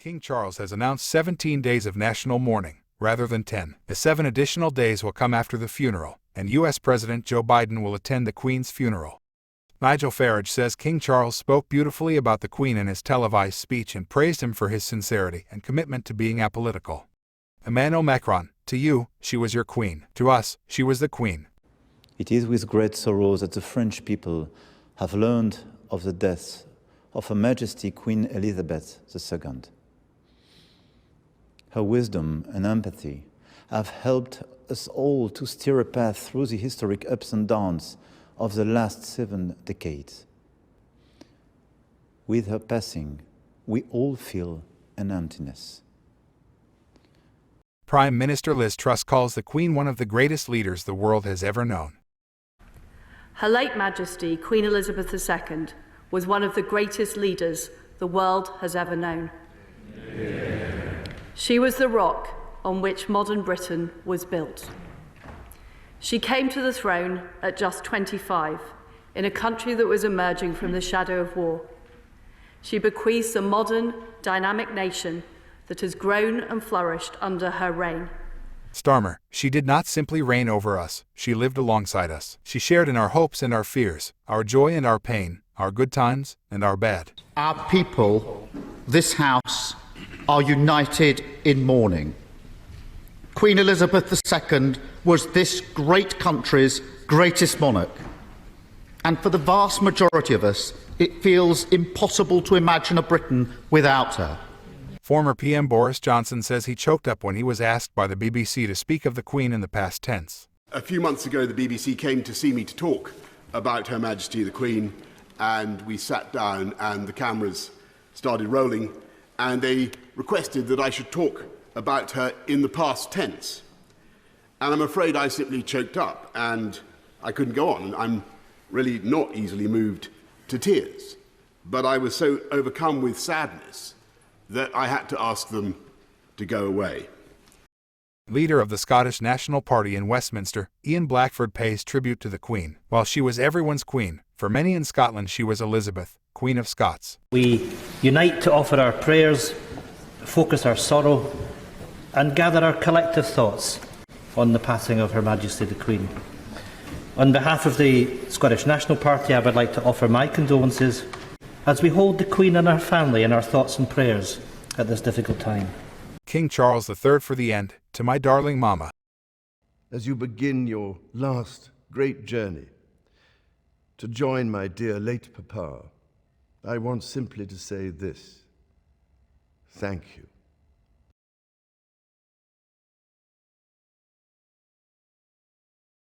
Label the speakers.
Speaker 1: King Charles has announced 17 days of national mourning, rather than 10. The 7 additional days will come after the funeral, and U.S. President Joe Biden will attend the Queen's funeral. Nigel Farage says King Charles spoke beautifully about the Queen in his televised speech and praised him for his sincerity and commitment to being apolitical. Emmanuel Macron, to you, she was your Queen. To us, she was the Queen.
Speaker 2: It is with great sorrow that the French people have learned of the death of Her Majesty Queen Elisabeth II. Her wisdom and empathy have helped us all to steer a path through the historic ups and downs of the last 7 decades. With her passing, we all feel an emptiness.
Speaker 1: Prime Minister Liz Truss calls the Queen one of the greatest leaders the world has ever known.
Speaker 3: Her late Majesty, Queen Elizabeth II, was one of the greatest leaders the world has ever known. She was the rock on which modern Britain was built. She came to the throne at just 25, in a country that was emerging from the shadow of war. She bequeaths a modern, dynamic nation that has grown and flourished under her reign.
Speaker 1: Starmer, she did not simply reign over us, she lived alongside us. She shared in our hopes and our fears, our joy and our pain, our good times and our bad.
Speaker 4: Our people, this House, are united in mourning. Queen Elizabeth II was this great country's greatest monarch. And for the vast majority of us, it feels impossible to imagine a Britain without her.
Speaker 1: Former PM Boris Johnson says he choked up when he was asked by the BBC to speak of the Queen in the past tense.
Speaker 5: A few months ago, the BBC came to see me to talk about Her Majesty the Queen, and we sat down and the cameras started rolling, and they requested that I should talk about her in the past tense. And I'm afraid I simply choked up and I couldn't go on. I'm really not easily moved to tears, but I was so overcome with sadness that I had to ask them to go away.
Speaker 1: Leader of the Scottish National Party in Westminster, Ian Blackford pays tribute to the Queen. While she was everyone's Queen, for many in Scotland she was Elizabeth, Queen of Scots.
Speaker 6: We unite to offer our prayers, focus our sorrow, and gather our collective thoughts on the passing of Her Majesty the Queen. On behalf of the Scottish National Party, I would like to offer my condolences as we hold the Queen and her family in our thoughts and prayers at this difficult time.
Speaker 1: King Charles III for the end, to my darling Mama.
Speaker 7: As you begin your last great journey to join my dear late Papa, I want simply to say this: thank you.